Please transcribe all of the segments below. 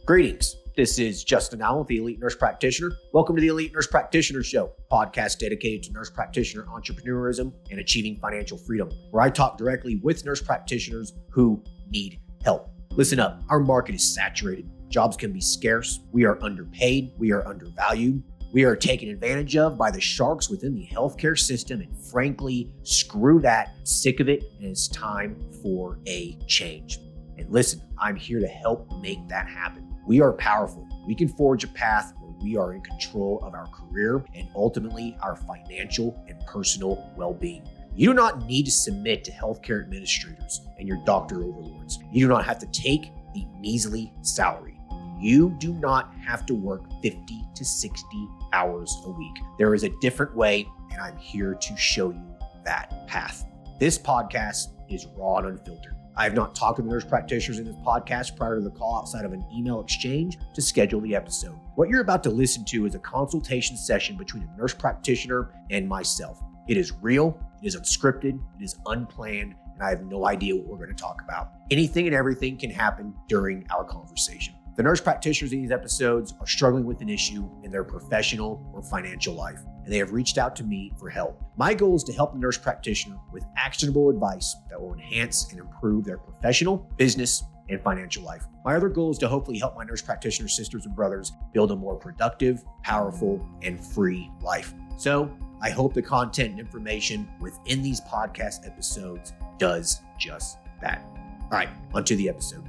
Greetings. This is Justin Allen with the Elite Nurse Practitioner. Welcome to the Elite Nurse Practitioner Show, podcast dedicated to nurse practitioner entrepreneurism and achieving financial freedom, where I talk directly with nurse practitioners who need help. Listen up, our market is saturated. Jobs can be scarce. We are underpaid. We are undervalued. We are taken advantage of by the sharks within the healthcare system, and frankly, screw that. Sick of it, and it's time for a change. And listen, I'm here to help make that happen. We are powerful. We can forge a path where we are in control of our career and ultimately our financial and personal well-being. You do not need to submit to healthcare administrators and your doctor overlords. You do not have to take the measly salary. You do not have to work 50 to 60 hours a week. There is a different way, and I'm here to show you that path. This podcast is raw and unfiltered. I have not talked to the nurse practitioners in this podcast prior to the call outside of an email exchange to schedule the episode. What you're about to listen to is a consultation session between a nurse practitioner and myself. It is real, it is unscripted, it is unplanned, and I have no idea what we're going to talk about. Anything and everything can happen during our conversation. The nurse practitioners in these episodes are struggling with an issue in their professional or financial life, and they have reached out to me for help. My goal is to help the nurse practitioner with actionable advice that will enhance and improve their professional, business, and financial life. My other goal is to hopefully help my nurse practitioner sisters and brothers build a more productive, powerful, and free life. So I hope the content and information within these podcast episodes does just that. All right, onto the episode.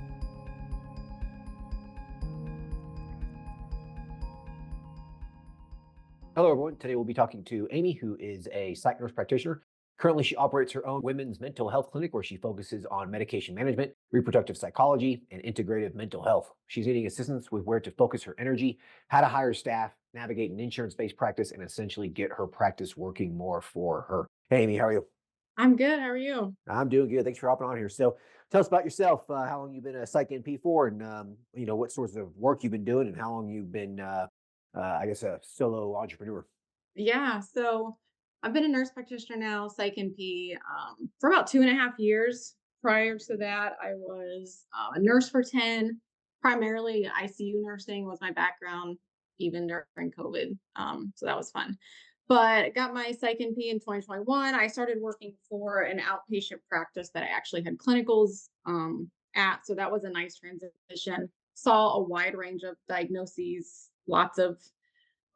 Hello, everyone. Today we'll be talking to Amy, who is a psych nurse practitioner. Currently, she operates her own women's mental health clinic where she focuses on medication management, reproductive psychology, and integrative mental health. She's needing assistance with where to focus her energy, how to hire staff, navigate an insurance-based practice, and essentially get her practice working more for her. Hey, Amy, how are you? I'm good. How are you? I'm doing good. Thanks for hopping on here. So tell us about yourself, how long you've been a psych NP for, and what sorts of work you've been doing, and how long you've been a solo entrepreneur. Yeah, so I've been a nurse practitioner now, Psych NP, for about 2.5 years. Prior to that, I was a nurse for 10. Primarily, ICU nursing was my background, even during COVID. So that was fun. But I got my Psych NP in 2021. I started working for an outpatient practice that I actually had clinicals at. So that was a nice transition. Saw a wide range of diagnoses, lots of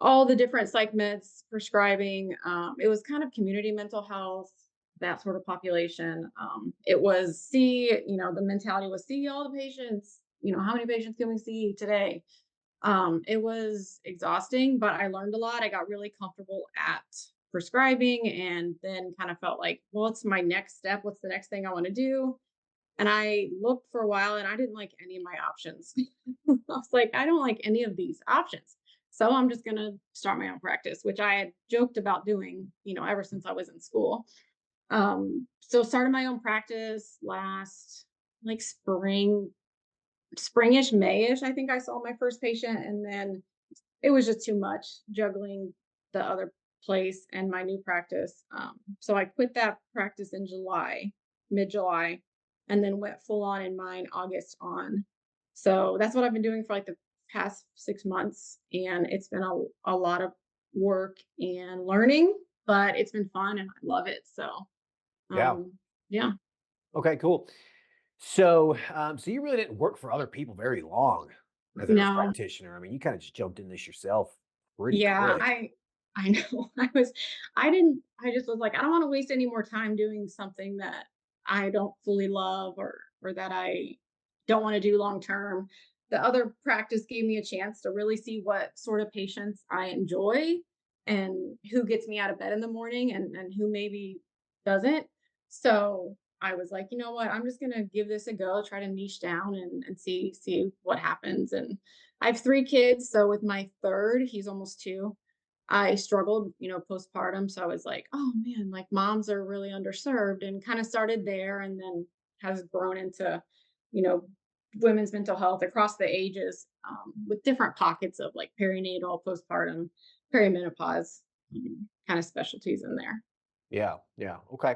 all the different psych meds prescribing. It was kind of community mental health, that sort of population. It was the mentality was see all the patients, how many patients can we see today? It was exhausting, but I learned a lot. I got really comfortable at prescribing and then kind of felt like, well, what's my next step? What's the next thing I want to do? And I looked for a while and I didn't like any of my options. I was like, I don't like any of these options. So I'm just going to start my own practice, which I had joked about doing, ever since I was in school. So started my own practice last like springish, Mayish. I think I saw my first patient, and then it was just too much juggling the other place and my new practice. So I quit that practice in mid-July, and then went full on in mine August on. So that's what I've been doing for like the past 6 months, and it's been a lot of work and learning, but it's been fun and I love it. So Yeah. yeah. Okay, cool. So, so you really didn't work for other people very long as a nurse No. practitioner. I mean, you kind of just jumped in this yourself pretty Yeah, quick. I know. I just was like, I don't want to waste any more time doing something that I don't fully love, or that I don't want to do long term. The other practice gave me a chance to really see what sort of patients I enjoy and who gets me out of bed in the morning, and who maybe doesn't. So I was like, you know what, I'm just gonna give this a go, try to niche down and see what happens. And I have 3 kids, so with my third, he's almost 2. I struggled, postpartum. So I was like, oh man, like moms are really underserved, and kind of started there, and then has grown into, you know, women's mental health across the ages, with different pockets of like perinatal, postpartum, perimenopause, kind of specialties in there. Yeah, yeah. Okay.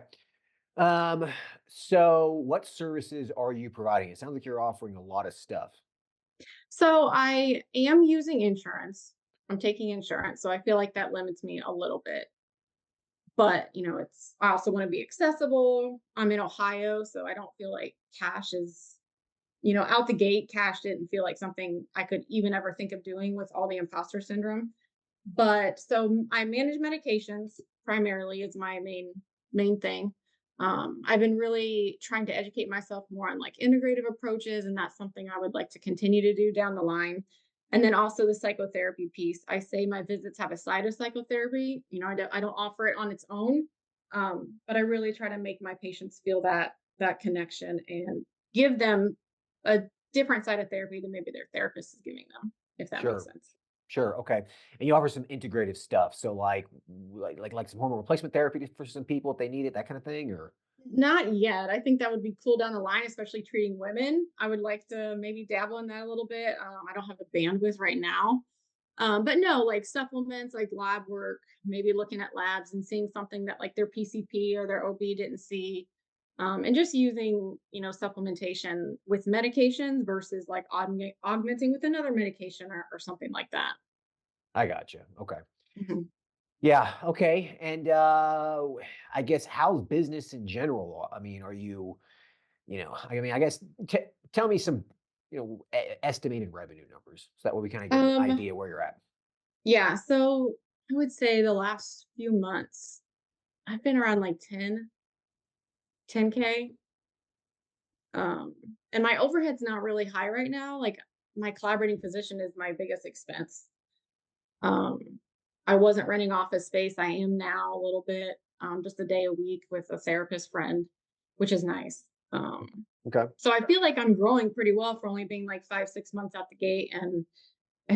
Um, so what services are you providing? It sounds like you're offering a lot of stuff. So I am using insurance. I'm taking insurance, so I feel like that limits me a little bit. But, I also want to be accessible. I'm in Ohio, so I don't feel like cash is, out the gate, cash didn't feel like something I could even ever think of doing with all the imposter syndrome. But so I manage medications primarily is my main thing. I've been really trying to educate myself more on like integrative approaches, and that's something I would like to continue to do down the line. And then also the psychotherapy piece. I say my visits have a side of psychotherapy. I don't offer it on its own, but I really try to make my patients feel that connection and give them a different side of therapy than maybe their therapist is giving them, if that makes Sure. sense. Sure. Okay. And you offer some integrative stuff. So like some hormone replacement therapy for some people if they need it, that kind of thing, or Not yet. I think that would be cool down the line, especially treating women. I would like to maybe dabble in that a little bit. I don't have the bandwidth right now. But no, like supplements, like lab work, maybe looking at labs and seeing something that like their PCP or their OB didn't see. And just using, supplementation with medications versus like augmenting with another medication or something like that. I gotcha. Okay. Mhm. Yeah. Okay. And I guess how's business in general? I mean, are you, I guess tell me some, estimated revenue numbers so that way we kind of get an Um, idea where you're at. yeah, so I would say the last few months, I've been around like 10K. Um, and my overhead's not really high right now. Like my collaborating physician is my biggest expense. Um, I wasn't renting office space. I am now a little bit, just a day a week with a therapist friend, which is nice. Okay. So I feel like I'm growing pretty well for only being like 5, 6 months out the gate and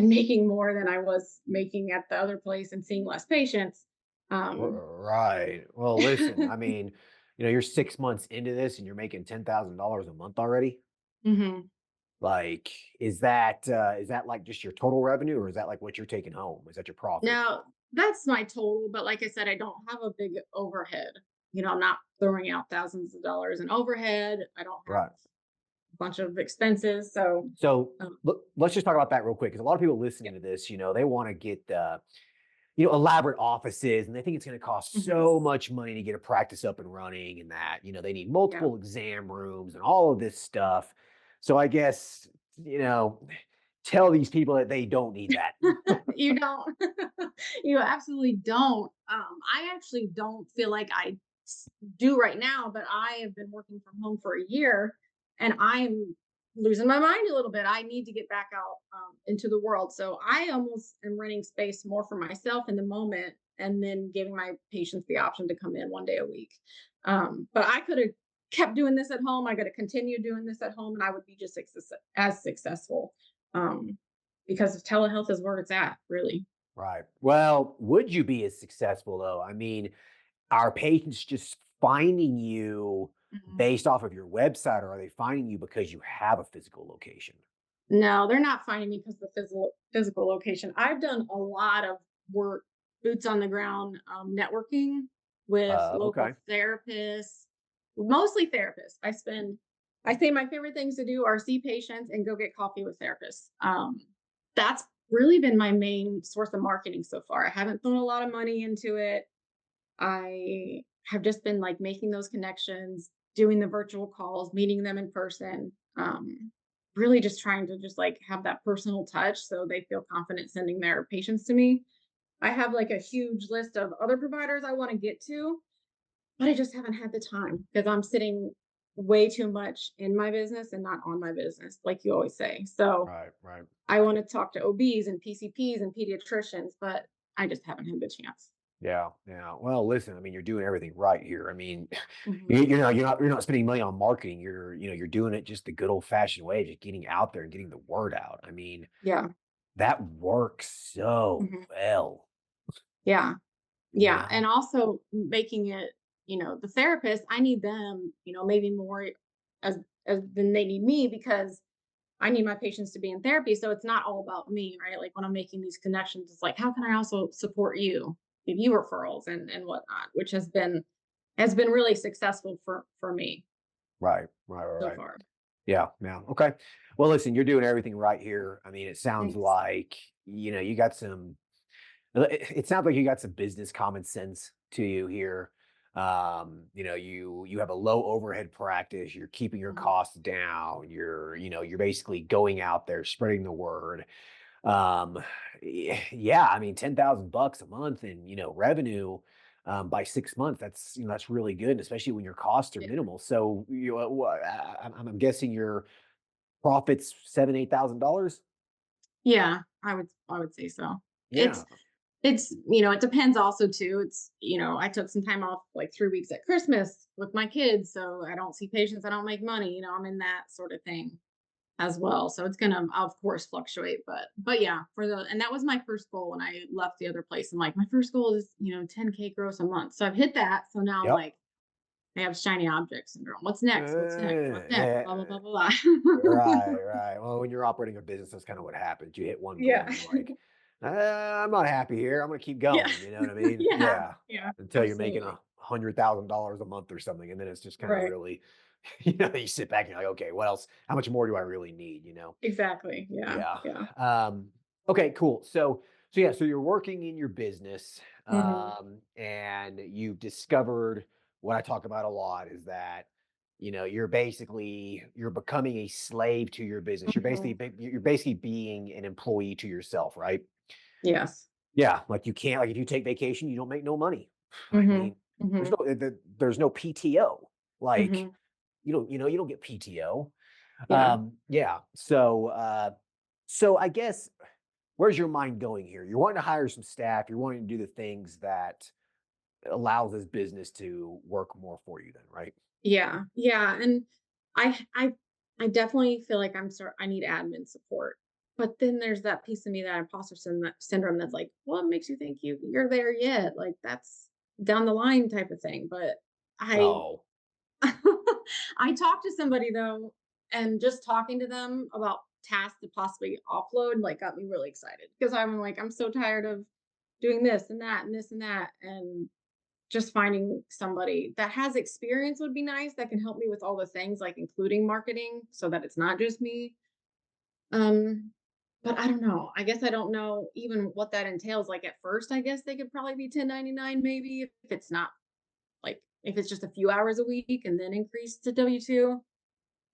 making more than I was making at the other place and seeing less patients. Um, Right. Well, listen, I mean, you're 6 months into this and you're making $10,000 a month already. mhm. Like, is that like just your total revenue, or is that like what you're taking home? Is that your profit? Now, that's my total, but like I said, I don't have a big overhead. I'm not throwing out thousands of dollars in overhead. I don't have Right. a bunch of expenses. So, So um, let's just talk about that real quick because a lot of people yeah. listening to this, they want to get elaborate offices, and they think it's going to cost Mhm. so much money to get a practice up and running, and that they need Yeah. multiple exam rooms and all of this stuff. So I guess tell these people that they don't need that. You don't. You absolutely don't. I actually don't feel like do right now, but I have been working from home for a year and I'm losing my mind a little bit. I need to get back out into the world. So I almost am renting space more for myself in the moment and then giving my patients the option to come in one day a week. But I could have kept doing this at home. I could have continued doing this at home and I would be just as successful. Um, because telehealth is where it's at, really. Right. Well, would you be as successful though? I mean, are patients just finding you Mhm. based off of your website, or are they finding you because you have a physical location? No, they're not finding me because of the physical location. I've done a lot of work, boots on the ground, networking with Okay. local therapists, mostly therapists. I say my favorite things to do are see patients and go get coffee with therapists. That's really been my main source of marketing so far. I haven't thrown a lot of money into it. I have just been like making those connections, doing the virtual calls, meeting them in person. Really just trying to just like have that personal touch so they feel confident sending their patients to me. I have like a huge list of other providers I want to get to, but I just haven't had the time because I'm sitting way too much in my business and not on my business, like you always say. So Right. Right. I want to talk to OBs and PCPs and pediatricians, but I just haven't had the chance. Yeah, yeah. Well, listen, I mean, you're doing everything right here. I mean, Mhm. you're not spending money on marketing. You're doing it just the good old fashioned way, just getting out there and getting the word out. I mean, Yeah. that works so Mhm. well, Yeah. you Yeah, and know? also making it, the therapist, I need them, maybe more as than they need me because I need my patients to be in therapy. So it's not all about me, right? Like when I'm making these connections, it's like, how can I also support you, give you referrals and whatnot, which has been really successful for me Right, right, right, so right. far. Yeah. Yeah. Okay. Well, listen, you're doing everything right here. I mean, it sounds Thanks. like, you got some, it sounds like you got some business common sense to you here. You have a low overhead practice, you're keeping your Mhm. costs down, you're basically going out there spreading the word. Um, yeah, I mean, $10,000 a month in, revenue, by 6 months, that's really good, especially when your costs are Yeah. minimal. So, I'm guessing your profits 7, $8,000. Yeah, I would say so. Yeah. It depends also too. I took some time off like 3 weeks at Christmas with my kids, so I don't see patients, I don't make money. I'm in that sort of thing as well. So it's gonna, of course, fluctuate. But yeah, and that was my first goal when I left the other place. I'm like, my first goal is 10K gross a month. So I've hit that. So now I'm Yep. like, I have shiny object syndrome. What's next? What's next? What's next? Blah blah Yeah. blah blah blah. Right, right. Well, when you're operating a business, that's kind of what happens. You hit one goal Yeah. and you're like, I'm not happy here. I'm going to keep Yeah. going. You know what I mean? Yeah. Yeah. Yeah. Until you're making Absolutely. $100,000 a month or something. And then it's just kind of Right. really, you sit back and you're like, okay, what else? How much more do I really need? Exactly. Yeah. Yeah. Yeah. Um, okay, cool. So yeah, so you're working in your business, Hmm. and you've discovered what I talk about a lot is that, you're becoming a slave to your business. Hmm. You're basically being an employee to yourself, right? Yes. Yeah, like you can't like if you take vacation, you don't make no money. I Hmm. mean, Hmm. there's no PTO. Like Hmm. you don't get PTO. Yeah. Yeah. So I guess where's your mind going here? You're wanting to hire some staff. You're wanting to do the things that allows this business to work more for you then, right? Yeah. Yeah. And I I I definitely feel like I need admin support. But then there's that piece of me, that syndrome that's like, what makes you think you're there yet? Like that's down the line type of thing. But I Oh, I talked to somebody though, and just talking to them about tasks to possibly offload like got me really excited, because I'm like, I'm so tired of doing this and that and this and that. And just finding somebody that has experience would be nice, that can help me with all the things, like including marketing, so that it's not just me. Um, but I don't know. I guess I don't know even what that entails. Like at first, I guess they could probably be 1099, maybe, if it's not like if it's just a few hours a week and then increase to W-2.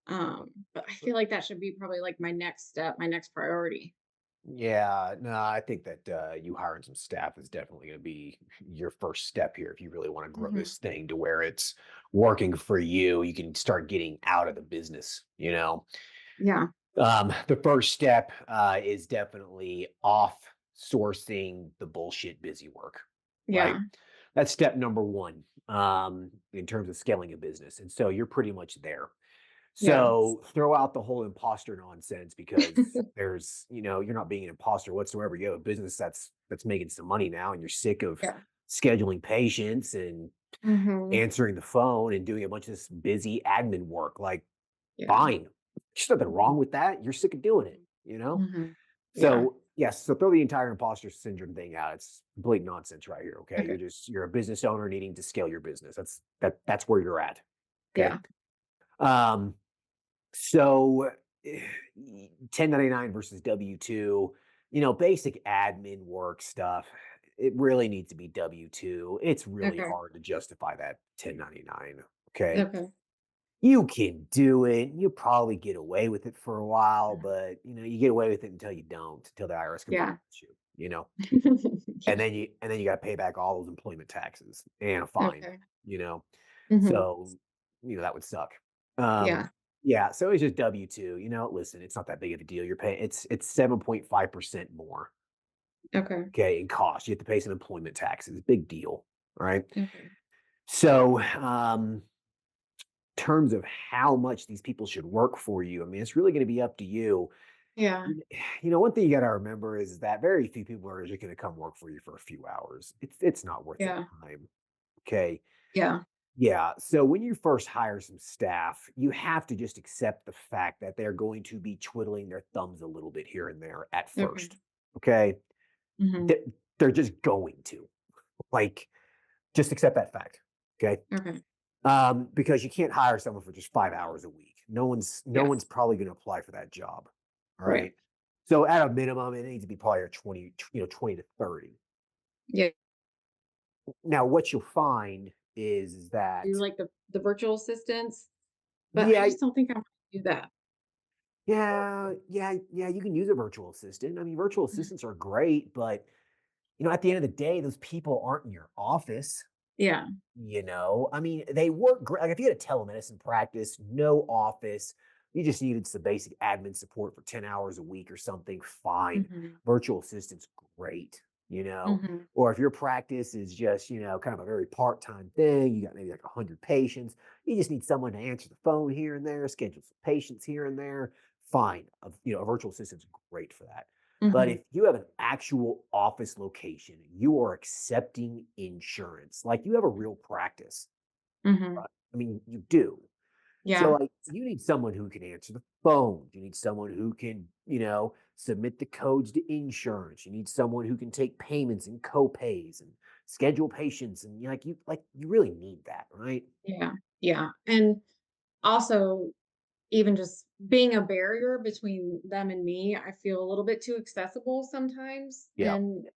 But I feel like that should be probably like my next step, my next priority. yeah. No, I think that you hiring some staff is definitely going to be your first step here if you really want to grow Hmm. this thing to where it's working for you. You can start getting out of the business, Yeah. The first step is definitely off sourcing the bullshit busy work, right? Yeah. That's step number one, in terms of scaling a business. And so you're pretty much there. Yes. So throw out the whole imposter nonsense because you're not being an imposter whatsoever. You have a business that's making some money now, and you're sick of Yeah. scheduling patients and Hmm. answering the phone and doing a bunch of this busy admin work. Like, Yeah. fine. There's nothing wrong with that. You're sick of doing it. Hmm. Yeah. So yes, so throw the entire imposter syndrome thing out. It's complete nonsense right here. Okay. Okay. You're a business owner needing to scale your business. That's where you're at. Okay. Yeah. Um, so 1099 versus W2, basic admin work stuff. It really needs to be W2. It's really Okay. hard to justify that 1099. Okay. Okay. You can do it. You probably get away with it for a while, but you get away with it until you don't, until the IRS Yeah. confronts you. And Yeah. then you got to pay back all those employment taxes and a fine, Okay. you know. Mhm. So, that would suck. Um, Yeah. yeah, so it's just W2, listen, it's not that big of a deal. You're paying it's 7.5% more, Okay. okay, in cost. You have to pay some employment taxes. Big deal. All right. Okay. So, terms of how much these people should work for you, I mean, it's really going to be up to you. Yeah. One thing you got to remember is that very few people are just going to come work for you for a few hours. It's not worth the Yeah. time. Okay. Yeah. Yeah. So when you first hire some staff, you have to just accept the fact that they're going to be twiddling their thumbs a little bit here and there at Okay. first. Okay. Mhm. They- They're just going to, like, just accept that fact. Okay. Okay. Because you can't hire someone for just 5 hours a week. No Yeah. one's probably going to apply for that job. All Right. right. So at a minimum, it needs to be probably a 20, 20 to 30. Yeah. Now, what you'll find is Do that, like the virtual assistants, but I yeah, just don't think I want to do that. yeah, you can use a virtual assistant. I mean, virtual Mhm. assistants are great, but at the end of the day, those people aren't in your office. Yeah. I mean, they work great. Like if you had a telemedicine practice, no office, you just needed some basic admin support for 10 hours a week or something, fine. Mhm. Virtual assistant's great. Mhm. Or if your practice is just, kind of a very part-time thing, you got maybe like 100 patients, you just need someone to answer the phone here and there, schedule some patients here and there, fine. A virtual assistant's great for that. But Mhm. if you have an actual office location, you are accepting insurance, like you have a real practice. Mhm. I mean, you do. So, Yeah. like, you need someone who can answer the phone. You need someone who can, submit the codes to insurance. You need someone who can take payments and co-pays and schedule patients. And you really need that, right? Yeah. Yeah. And also, even just being a barrier between them and me, I feel a little bit too accessible sometimes. Yeah. And,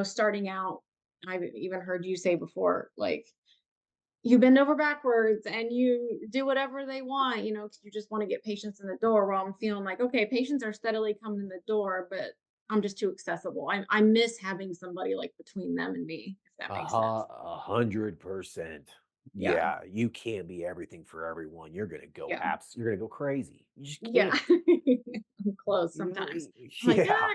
starting out, I've even heard you say before, like, you bend over backwards and you do whatever they want, 'cause you just want to get patients in the door. While I'm feeling like, okay, patients are steadily coming in the door, but I'm just too accessible. I miss having somebody like between them and me, if that makes sense. 100%. Yeah. Yeah, you can't be everything for everyone. Yeah. You're gonna go crazy. You just Yeah. can't. I'm close You know, sometimes. I'm like, yeah.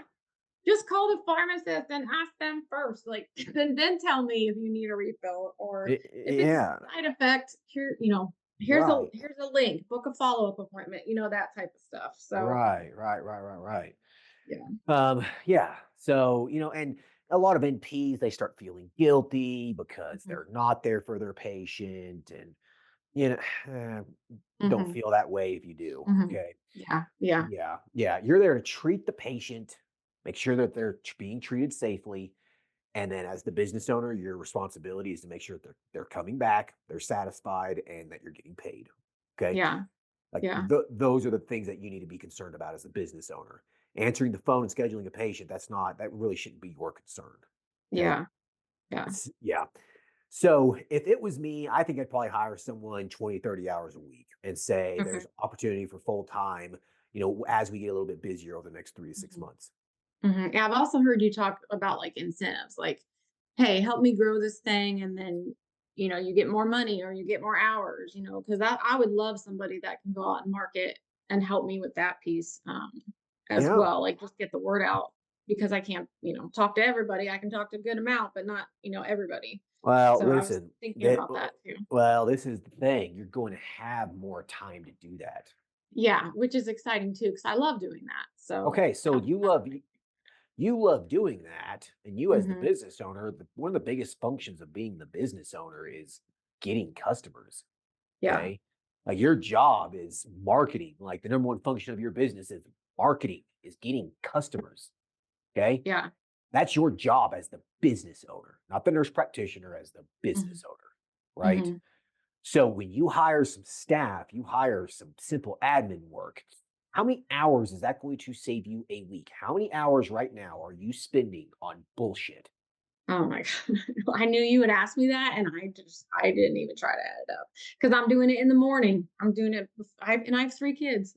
just call the pharmacist and ask them first. Like, then tell me if you need a refill or if it's a Yeah. side effect. Here, Right. here's a link. Book a follow up appointment. That type of stuff. So Right. yeah. Yeah. So, and a lot of NPs, they start feeling guilty because Hmm. they're not there for their patient. And, you know, don't Hmm. feel that way if you do. Hmm. Okay. Yeah. Yeah. Yeah. You're there to treat the patient, make sure that they're being treated safely. And then as the business owner, your responsibility is to make sure that they're coming back, they're satisfied, and that you're getting paid. Okay. Yeah. Like Yeah. those are the things that you need to be concerned about as a business owner. Answering the phone and scheduling a patient, that really shouldn't be your concern. Okay. Yeah. Yeah. Yeah. So if it was me, I think I'd probably hire someone 20, 30 hours a week and say Okay. there's opportunity for full time, as we get a little bit busier over the next 3 to 6 months. Yeah, I've also heard you talk about like incentives, like, hey, help me grow this thing, and then you get more money or you get more hours, because I would love somebody that can go out and market and help me with that piece as Yeah. well. Like just get the word out because I can't, talk to everybody. I can talk to a good amount, but not, everybody. Well, So I was listen, thinking about that too. this is the thing. You're going to have more time to do that. Yeah, which is exciting too, because I love doing that. So Okay, so you love doing that, and you as the hmm business owner, one of the biggest functions of being the business owner is getting customers. yeah, Okay. Like your job is marketing. Like the number one function of your business is marketing, is getting customers. Okay. yeah. That's your job as the business owner, not the nurse practitioner, as the hmm business owner. Right. hmm So when you hire some staff, you hire some simple admin work. How many hours is that going to save you a week? How many hours right now are you spending on bullshit? Oh my god. I knew you would ask me that, and I didn't even try to add it up because 'cause I'm doing it in the morning. I'm doing it I have 3 kids,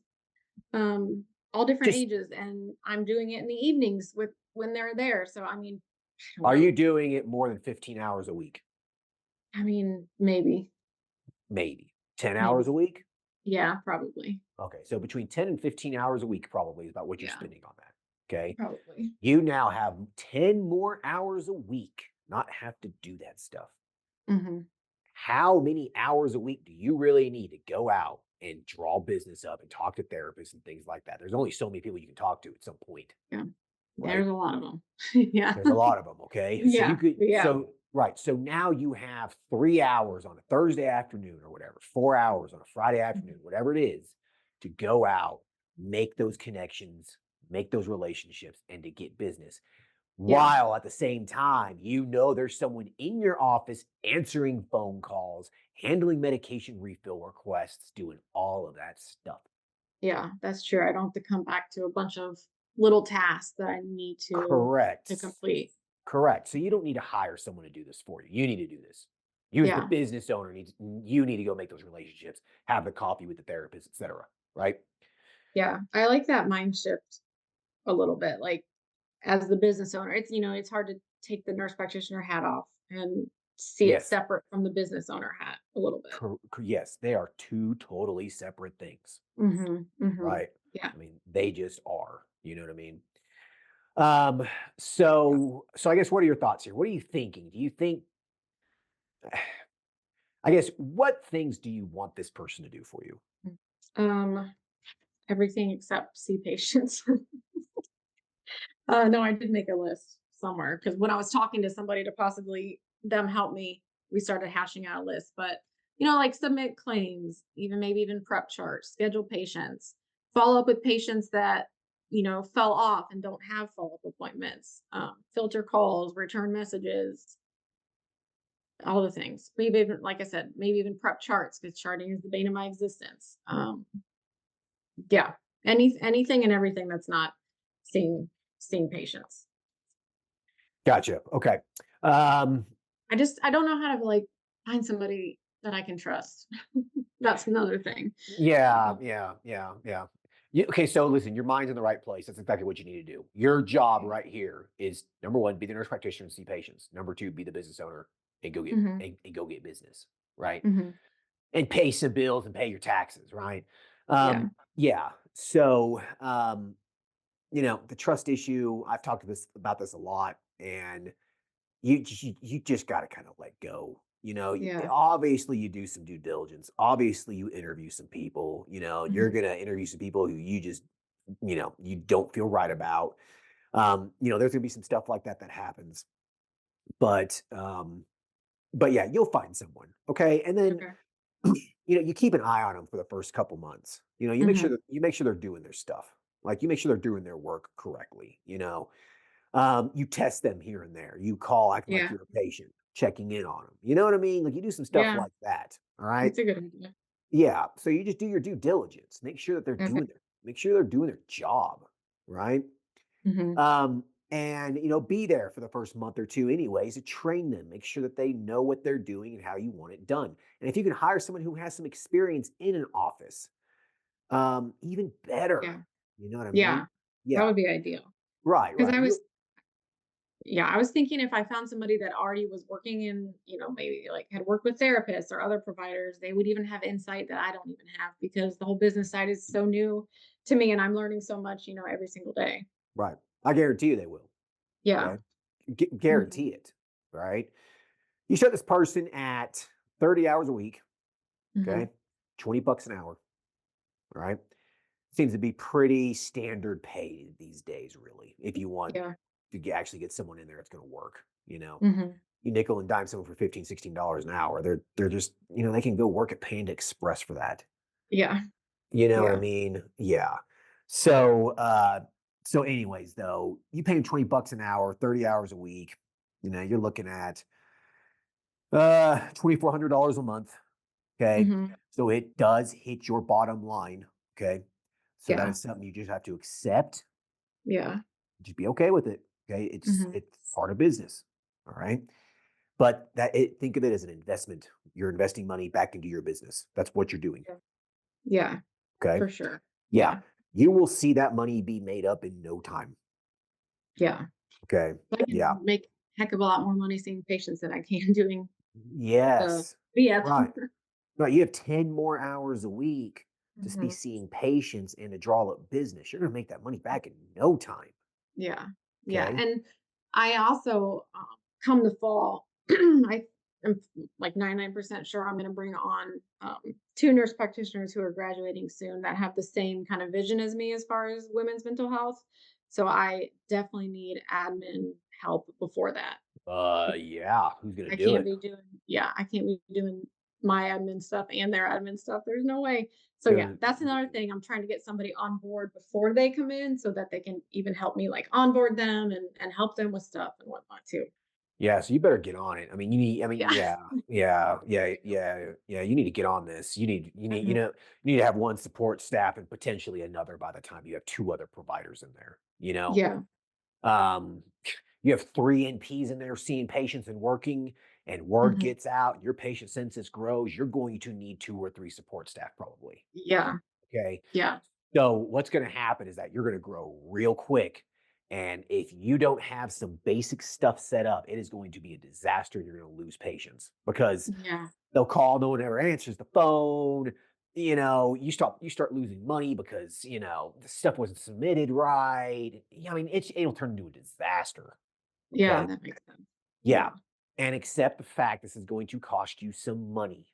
all different Just ages, and I'm doing it in the evenings with when they're there, so, I mean, I don't are you know. doing it more than 15 hours a week? I mean, maybe, Maybe 10 hours a maybe. week? Yeah, probably. Okay, so between 10 and 15 hours a week probably is about what you're Yeah, spending on that. Okay. probably. You now have 10 more hours a week, not have to do that stuff. Mhm. How many hours a week do you really need to go out and draw business up and talk to therapists and things like that? There's only so many people you can talk to at some point, Yeah. right? There's a lot of them. Yeah. There's a lot of them. Okay. Yeah, yeah. Right. So now you have 3 hours on a Thursday afternoon or whatever, 4 hours on a Friday Mhm. afternoon, whatever it is, to go out, make those connections, make those relationships, and to get business. Yeah. While at the same time, there's someone in your office answering phone calls, handling medication refill requests, doing all of that stuff. Yeah, that's true. I don't have to come back to a bunch of little tasks that I need to Correct. complete. Correct. So you don't need to hire someone to do this for you. You need to do this. You as the Yeah. business owner you need to go make those relationships, have the coffee with the therapist, etc. Right? Yeah. I like that mind shift a little bit. Like as the business owner, it's hard to take the nurse practitioner hat off and see it Yes. separate from the business owner hat a little bit. Yes, they are two totally separate things, Mhm. Mhm. right? Yeah. I mean, they just are. You know what I mean? Yeah. So I guess what are your thoughts here? What are you thinking? Do you think I guess what things do you want this person to do for you? Mm. Everything except see patients. No, I did make a list somewhere because when I was talking to somebody to possibly them help me, we started hashing out a list. But like submit claims, maybe even prep charts, schedule patients, follow up with patients that fell off and don't have follow up appointments, filter calls, return messages, all the things. Maybe even, like I said, maybe even prep charts because charting is the bane of my existence. Yeah, anything and everything that's not seeing seeing patients. Gotcha. Okay. Um, I don't know how to, like, find somebody that I can trust. That's another thing. yeah, Um, yeah, yeah, yeah. Okay, so listen, your mind's in the right place. That's exactly what you need to do. Your job Okay. right here is number one, be the nurse practitioner and see patients. Number two, be the business owner and go get Mhm, and go get business, right? mhm. And pay some bills and pay your taxes, right? Yeah. Yeah. So the trust issue, I've talked to this about this a lot, and you just got to kind of let go. Yeah. Obviously you do some due diligence. Obviously you interview some people. You're Mhm. gonna interview some people who you just you don't feel right about. There's gonna be some stuff like that that happens, but yeah, you'll find someone, okay? And then Okay. you keep an eye on them for the first couple months. Mhm. You make sure they're doing their stuff. Like you make sure they're doing their work correctly. You test them here and there. You call acting like Yeah. you're a patient, checking in on them. You know what I mean? Like you do some stuff Yeah. like that. All right. That's a good idea. Yeah. So you just do your due diligence. Okay. Make sure they're doing their job. Right. Mhm. And be there for the first month or two anyways to train them, make sure that they know what they're doing and how you want it done. And if you can hire someone who has some experience in an office, even better. Yeah. You know what I Yeah. mean? That Yeah. would be ideal. Right. Because Right. You I was thinking if I found somebody that already was working in, maybe like had worked with therapists or other providers, they would even have insight that I don't even have because the whole business side is so new to me and I'm learning so much, every single day. Right. I guarantee you they will. Yeah. Okay. Mhm. Guarantee it. Right. You start this person at 30 hours a week. Mhm. Okay. $20 an hour. All right. Seems to be pretty standard pay these days, really, if you want Yeah. to actually get someone in there that's going to work. Mhm. You nickel and dime someone for 15, $16 an hour. They're just, they can go work at Panda Express for that. Yeah. You know what I Yeah. mean? Yeah. So so anyways, though, you pay them $20 an hour, 30 hours a week, you're looking at $2,400 a month. Okay. Mhm. So it does hit your bottom line. Okay. So that Yeah. is something you just have to accept. Yeah. Just be okay with it. Okay. Mhm. It's part of business. All right. But think of it as an investment. You're investing money back into your business. That's what you're doing. Yeah. Yeah. Okay. For sure. Yeah. Yeah. You will see that money be made up in no time. Yeah. Okay. I Yeah. can make a heck of a lot more money seeing patients than I can doing the Yes. BS. Right. Right. You have 10 more hours a week to be Mhm. seeing patients and to draw up business. You're going to make that money back in no time. Yeah. Yeah. Okay. And I also, come the fall, I am like 99% sure I'm going to bring on two nurse practitioners who are graduating soon that have the same kind of vision as me as far as women's mental health. So I definitely need admin help before that. Yeah. Who's going to I do can't it? be doing yeah, I can't be doing my admin stuff and their admin stuff. There's no way. So yeah, There- that's another thing. I'm trying to get somebody on board before they come in so that they can even help me like onboard them and help them with stuff and whatnot too. Yeah, so you better get on it. I mean, you need, I mean, Yeah. yeah. You need to get on this. Mhm. You need to have one support staff and potentially another by the time you have two other providers in there, you know? Yeah. Um, you have three NPs in there seeing patients and working, and word Mhm. gets out, your patient census grows, you're going to need two or three support staff probably. Yeah. Okay. Yeah. So what's going to happen is that you're going to grow real quick. And if you don't have some basic stuff set up, it is going to be a disaster. You're going to lose patients because Yeah. they'll call, no one ever answers the phone. You start losing money because the stuff wasn't submitted right. I mean, it'll turn into a disaster. Yeah, Okay. that makes sense. Yeah. Yeah. And accept the fact this is going to cost you some money.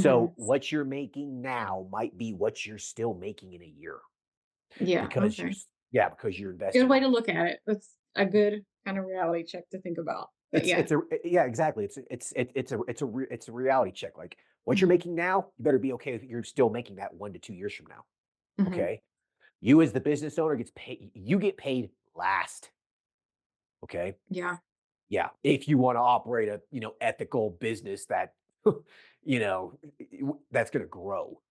So Mhm. what you're making now might be what you're still making in a year Yeah, because okay. because you're Good investing way in to it. look at it. That's a good kind of reality check to think about. But yeah. Yeah, exactly. It's a reality check. Like what you're Mhm. making now, you better be okay if you're still making that 1 to 2 years from now. Mhm. Okay. You as the business owner you get paid last. Okay. Yeah. Yeah. If you want to operate a, ethical business that, that's going to grow.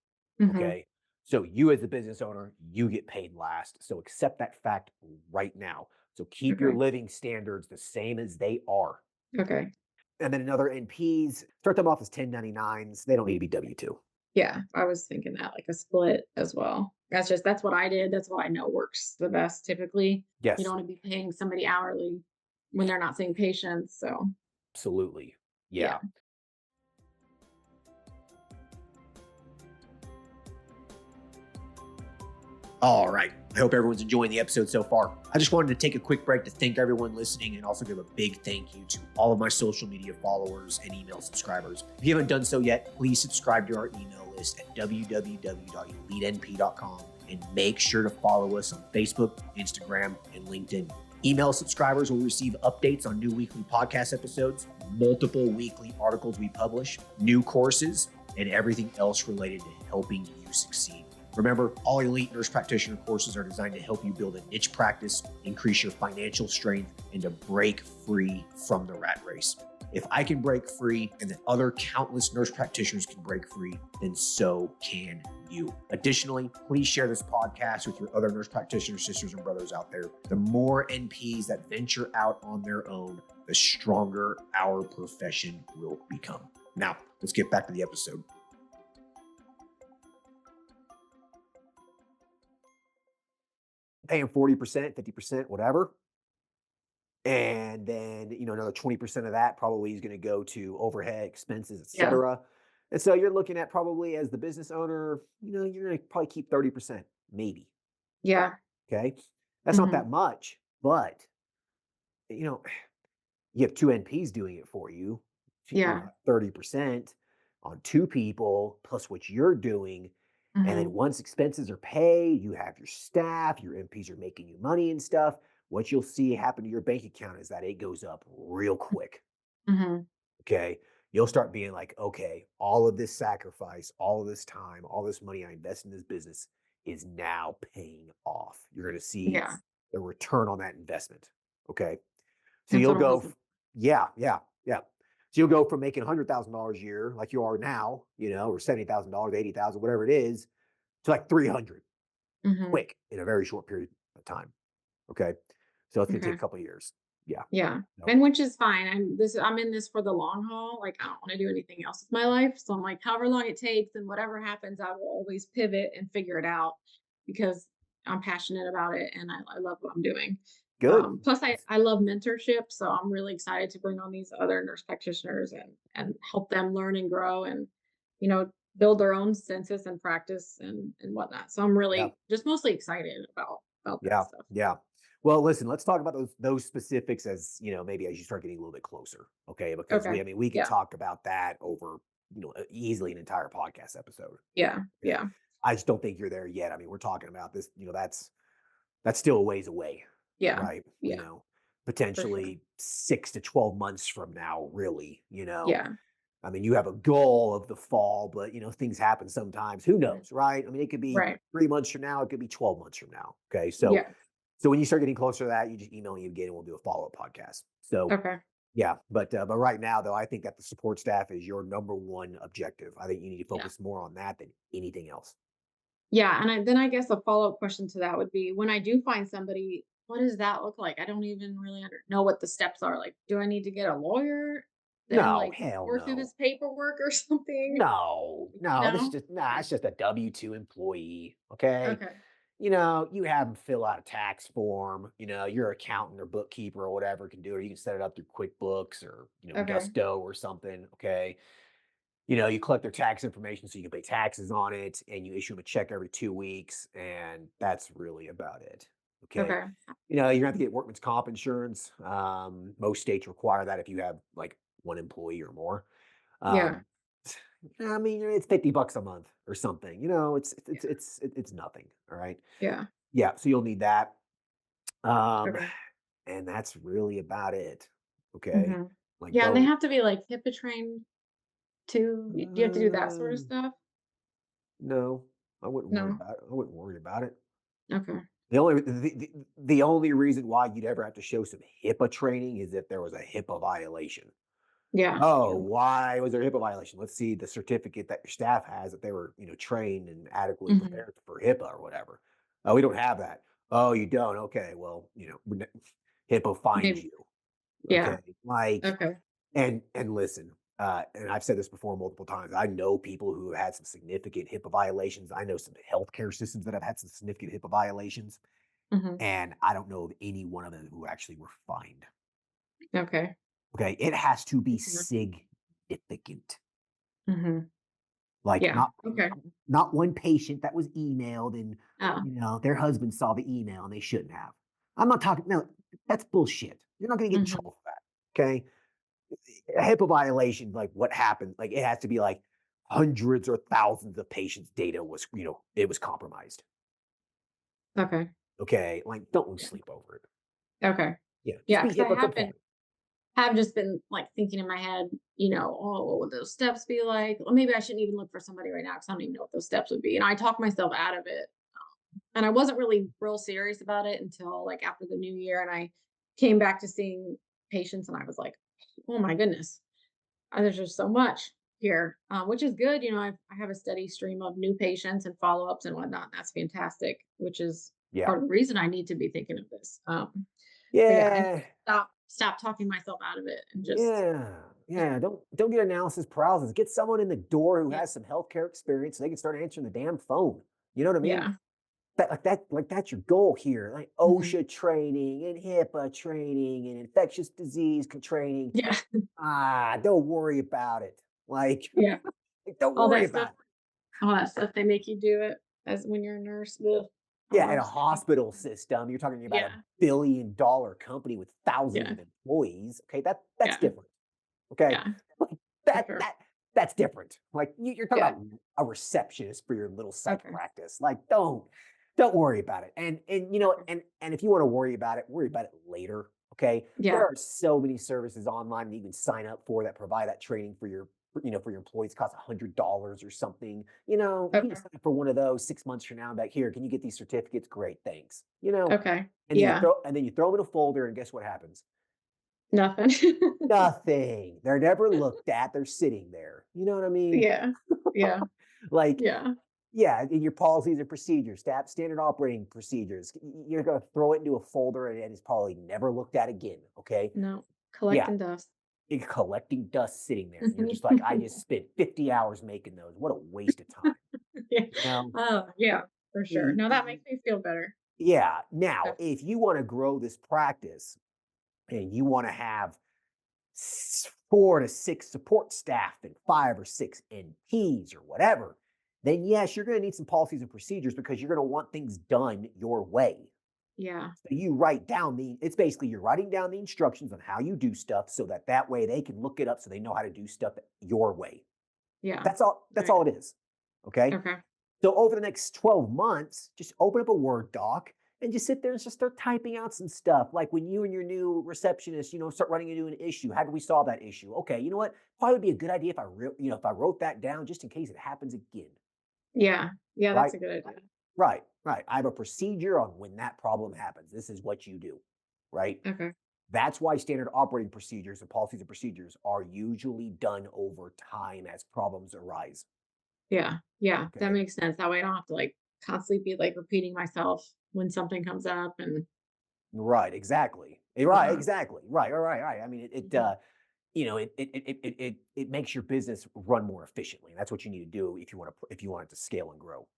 Mhm. Okay. So you as a business owner, you get paid last. So accept that fact right now. So keep your Okay. living standards the same as they are. Okay. And then another NPs, start them off as 1099s. They don't need to be W-2. Yeah, I was thinking that, like a split as well. That's what I did. That's what I know works the best typically. You don't Yes, wanna be paying somebody hourly when they're not seeing patients, so absolutely. yeah. Yeah. All right. I hope everyone's enjoying the episode so far. I just wanted to take a quick break to thank everyone listening and also give a big thank you to all of my social media followers and email subscribers. If you haven't done so yet, please subscribe to our email list at www.elitenp.com and make sure to follow us on Facebook, Instagram, and LinkedIn. Email subscribers will receive updates on new weekly podcast episodes, multiple weekly articles we publish, new courses, and everything else related to helping you succeed. Remember, all elite nurse practitioner courses are designed to help you build a niche practice, increase your financial strength, and to break free from the rat race. If I can break free and the other countless nurse practitioners can break free, then so can you. Additionally, please share this podcast with your other nurse practitioner sisters and brothers out there. The more NPs that venture out on their own, the stronger our profession will become. Now, let's get back to the episode. Paying 40%, 50%, whatever. And then, another 20% of that probably is going to go to overhead expenses, et Yeah. cetera. And so you're looking at probably as the business owner, you're going to probably keep 30%, maybe. Yeah. Okay. That's not that Mhm. much, but, you know, you have two NPs doing it for you, Yeah. 30% on two people plus what you're doing. And then Mhm. once expenses are paid, you have your staff, your MPs are making you money and stuff. What you'll see happen to your bank account is that it goes up real quick. Mhm. Okay. You'll start being like, okay, all of this sacrifice, all of this time, all this money I invest in this business is now paying off. You're going to see Yeah. the return on that investment. Okay. So That's you'll what I'm go, hoping. yeah, yeah, yeah. So you'll go from making $100,000 a year, like you are now, or $70,000, 80,000, whatever it is, to like 300 Mhm. quick in a very short period of time. Okay. So it's going to take Okay. a couple of years. Yeah. Yeah. No. And which is fine. I'm in this for the long haul. Like I don't want to do anything else with my life. So I'm like, however long it takes and whatever happens, I will always pivot and figure it out because I'm passionate about it and I love what I'm doing. Good. Plus I love mentorship. So I'm really excited to bring on these other nurse practitioners and help them learn and grow and, you know, build their own census and practice and whatnot. So I'm Yeah. really just mostly excited about that Yeah. stuff. Yeah. Well, listen, let's talk about those specifics as, maybe as you start getting a little bit closer. Okay. Because Okay. we could Yeah. talk about that over, easily an entire podcast episode. Yeah. Okay. Yeah. I just don't think you're there yet. I mean, we're talking about this, that's still a ways away, Yeah. right? Yeah. For sure. Potentially 6 to 12 months from now, really. Yeah. I mean, you have a goal of the fall, but things happen sometimes. Who Mhm. knows, right? I mean, it could be Right. 3 months from now, it could be 12 months from now. Okay. So Yeah. so when you start getting closer to that, you just email me again and we'll do a follow-up podcast. So Okay. Yeah, but right now though, I think that the support staff is your number one objective. I think you need to Yeah. focus more on that than anything else. Yeah, and then I guess a follow-up question to that would be when I do find somebody, what does that look like? I don't even really know what the steps are. Like, do I need to get a lawyer and No, like hell pour through no. this paperwork or something? No, this is No? just nah, Okay. it's just a W-2 employee. Okay. Okay. You have them fill out a tax form. Your accountant or bookkeeper or whatever can do it. Or you can set it up through QuickBooks or, Okay. Gusto or something. Okay. You collect their tax information so you can pay taxes on it and you issue them a check every 2 weeks. And that's really about it. Okay. Okay. You're gonna have to get workman's comp insurance. Most states require that if you have like one employee or more. Yeah. Um, I mean, it's $50 a month or something. Yeah. It's nothing. All right. Yeah. Yeah, so you'll need that. Um, Okay. and that's really about it. Okay. hmm Like Yeah, and they don't have to be like HIPAA trained too. Do you have to do that sort of um stuff? no, I wouldn't worry No. about it. I wouldn't worry about it. Okay. The only reason why you'd ever have to show some HIPAA training is if there was a HIPAA violation. Yeah. Oh, Yeah. why was there a HIPAA violation? Let's see the certificate that your staff has that they were, trained and adequately hmm prepared for HIPAA or whatever. Oh, we don't have that. Oh, you don't. Okay, well, HIPAA finds Maybe. you. Yeah. Okay, like, Okay. and listen, and I've said this before multiple times. I know people who have had some significant HIPAA violations. I know some healthcare systems that have had some significant HIPAA violations, hmm and I don't know of any one of them who actually were fined. Okay. Okay, it has to be hmm significant. hmm Like, Yeah. not Okay. not one patient that was emailed and, Oh. their husband saw the email and they shouldn't have. I'm not talking no, that's bullshit. You're not gonna get in hmm trouble for that, okay? A HIPAA violation, like, what happened, like, it has to be, like, hundreds or thousands of patients' data was, it was compromised, Okay. okay? Like, don't lose Yeah. sleep over it. Okay. Yeah, just Yeah, be because I HIPAA compliant. have just been like thinking in my head, oh, what would those steps be like? Well, maybe I shouldn't even look for somebody right now because I don't even know what those steps would be. And I talked myself out of it. And I wasn't really real serious about it until like after the new year. And I came back to seeing patients and I was like, oh my goodness, there's just so much here, which is good. I have a steady stream of new patients and follow ups and whatnot. That's fantastic, which is Yeah. part of the reason I need to be thinking of this. But yeah, I need to Yeah. stop talking myself out of it and just Yeah, yeah, yeah. Don't get analysis paralysis. Get someone in the door who yeah, has some healthcare experience so they can start answering the damn phone. You know what I mean? yeah. That's your goal here. Like Mhm. OSHA training and HIPAA training and infectious disease training. Yeah, Don't worry about it. Like, yeah. don't All worry that stuff about it. all that stuff they make you do it as when you're a nurse, ugh, the Yeah, in a worst. hospital system, you're talking about a Yeah, billion-dollar company with thousands yeah, of employees. Okay, that's yeah, different. Okay. yeah, Like, for that sure. that that's different. Like, you're talking Yeah, about a receptionist for your little psych okay, practice. Like, don't worry about it. And okay. and if you want to worry about it later. Okay. There Yeah, are so many services online that you can sign up for that provide that training for your employees. Cost $100 or something. You can okay, just sign up for one of those 6 months from now and back here. Can you get these certificates? Great, thanks. okay. And then Yeah, you throw them in a folder, and guess what happens? nothing. Nothing. They're never looked at. They're sitting there. You know what I mean? Yeah, yeah, Like, yeah. yeah, in your policies and procedures, standard operating procedures, you're going to throw it into a folder and it's probably never looked at again. Okay. No, Yeah. collecting dust. It's collecting dust sitting there. And you're just like, I just spent 50 hours making those. What a waste of time. Yeah. You know? Oh, yeah, for sure. Y- No, that y- makes me feel better. Yeah. Now, Okay. if you want to grow this practice and you want to have 4 to 6 support staff and 5 or 6 NPs or whatever, then yes, you're going to need some policies and procedures because you're going to want things done your way. Yeah, So you write down it's basically you're writing down the instructions on how you do stuff so that way they can look it up so they know how to do stuff your way. yeah. That's all Right. it is. Okay. Okay. So over the next 12 months, just open up a Word doc and just sit there and just start typing out some stuff. Like when you and your new receptionist, start running into an issue. How do we solve that issue? Okay, you know what? Probably would be a good idea if I wrote that down just in case it happens again. Yeah. Yeah, Right? that's a good idea. Right. Right. I have a procedure on when that problem happens. This is what you do. Right. Okay. That's why standard operating procedures and policies and procedures are usually done over time as problems arise. Yeah. Yeah. That Okay. makes sense. That way I don't have to like constantly be like repeating myself when something comes up and Right. Exactly. Right. whatnot. Exactly. Right. All right. Right. I mean, Mhm. it makes your business run more efficiently. That's what you need to do if you want it to scale and grow.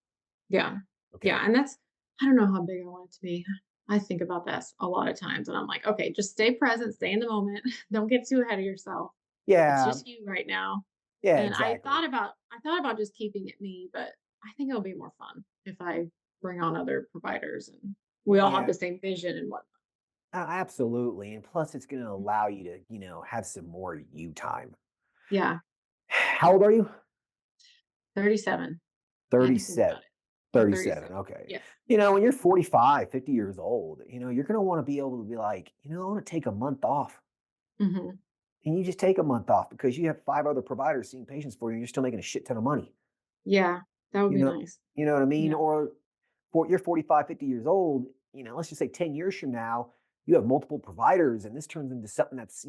Yeah. Okay. Yeah. And that's, I don't know how big I want it to be. I think about this a lot of times and I'm like, okay, just stay present, stay in the moment. Don't get too ahead of yourself. It's Yeah. just you right now. Yeah. And Exactly. I thought about just keeping it me, but I think it'll be more fun if I bring on other providers and we all have Yeah. the same vision and whatnot. Absolutely. And plus, it's going to Mm. allow you to, have some more you time. Yeah. How old are you? 37. I had to think 37. about it. I'm 37. 37. Okay. Yeah. When you're 45, 50 years old, you're going to want to be able to be like, I want to take a month off. Hmm. And you just take a month off because you have five other providers seeing patients for you and you're still making a shit ton of money. Yeah. That would You be know, nice. you know what I mean? Yeah. Or you're 45, 50 years old, let's just say 10 years from now, you have multiple providers and this turns into something that's,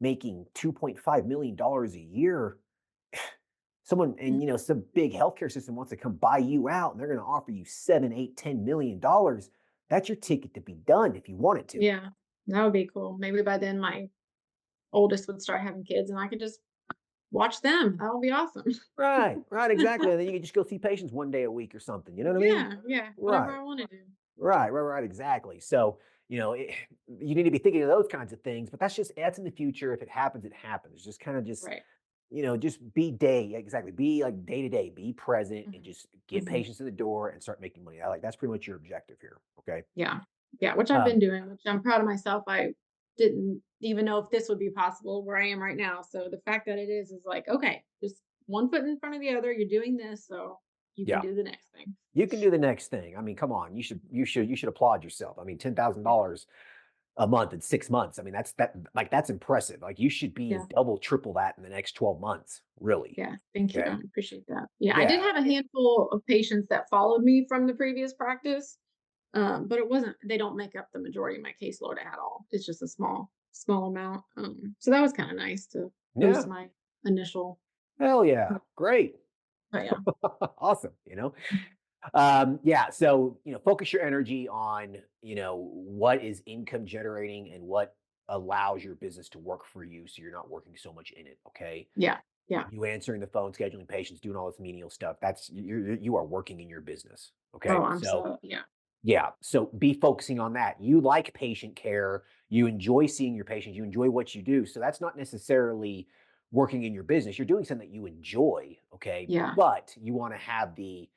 making $2.5 million a year. Someone Mm. and some big healthcare system wants to come buy you out and they're going to offer you 7, 8, $10 million. That's your ticket to be done if you wanted to. Yeah. That would be cool. Maybe by then my oldest would start having kids and I could just watch them. That would be awesome. Right, right, exactly. And then you can just go see patients one day a week or something. You know what I mean? Yeah. Yeah. Whatever Right. I want to do. Right, right, right, exactly. So, you need to be thinking of those kinds of things, but that's in the future. If it happens, it happens. Just kind of Right. just exactly. Be like day to day, be present and Hmm. just get Hmm. patients in the door and start making money. That's pretty much your objective here. Okay. Yeah. Yeah. Which I've Um, been doing, which I'm proud of myself. I didn't even know if this would be possible where I am right now. So the fact that it is like, okay, just one foot in front of the other. You're doing this. So you can yeah. do the next thing. You can do the next thing. I mean, come on. You should applaud yourself. I mean, Yeah. $10,000 a month in 6 months. I mean, that's impressive. Like you should be Yeah. double, triple that in the next 12 months, really. Yeah, thank you. I Okay. appreciate that. Yeah, I did Yeah. have a handful of patients that followed me from the previous practice, but it wasn't. They don't make up the majority of my caseload at all. It's just a small amount. So that was kind of nice to boost Yeah. my initial. Hell yeah. Great. But yeah. Awesome. Yeah. So, focus your energy on, what is income generating and what allows your business to work for you. So you're not working so much in it. Okay. Yeah. Yeah. You answering the phone, scheduling patients, doing all this menial stuff. You are working in your business. Oh, Okay. I'm So so yeah. yeah. So be focusing on that. You like patient care. You enjoy seeing your patients. You enjoy what you do. So that's not necessarily working in your business. You're doing something that you enjoy. Okay. Yeah. But you want to have the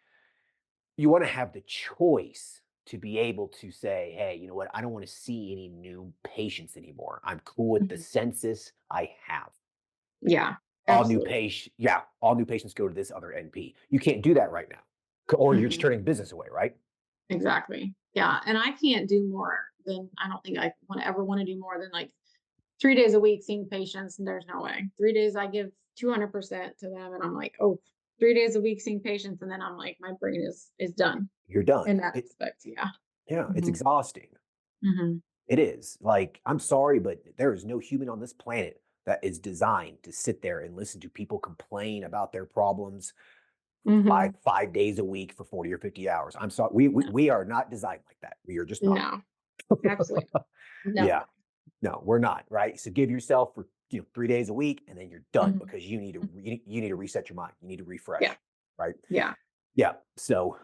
choice to be able to say, hey, you know what? I don't want to see any new patients anymore. I'm cool with the Mhm. census I have. Yeah. Absolutely. All new patients go to this other NP. You can't do that right now. Or you're just Mhm. turning business away, right? Exactly. Yeah, and I can't do more than I don't think I want to ever want to do more than like 3 days a week seeing patients, and there's no way. 3 days I give 200% to them, and I'm like, oh, 3 days a week seeing patients, and then I'm like, my brain is done You're done. in that aspect. Yeah. Yeah, it's Hmm. exhausting. Hmm. It is. Like, I'm sorry, but there is no human on this planet that is designed to sit there and listen to people complain about their problems five Hmm. 5 days a week for 40 or 50 hours. I'm sorry. We are not designed like that. We are just not. No, absolutely no Yeah. way. No, we're not, right? So give yourself for 3 days a week and then you're done Hmm. because you need to reset your mind. You need to Yeah. refresh, right? Yeah. Yeah. So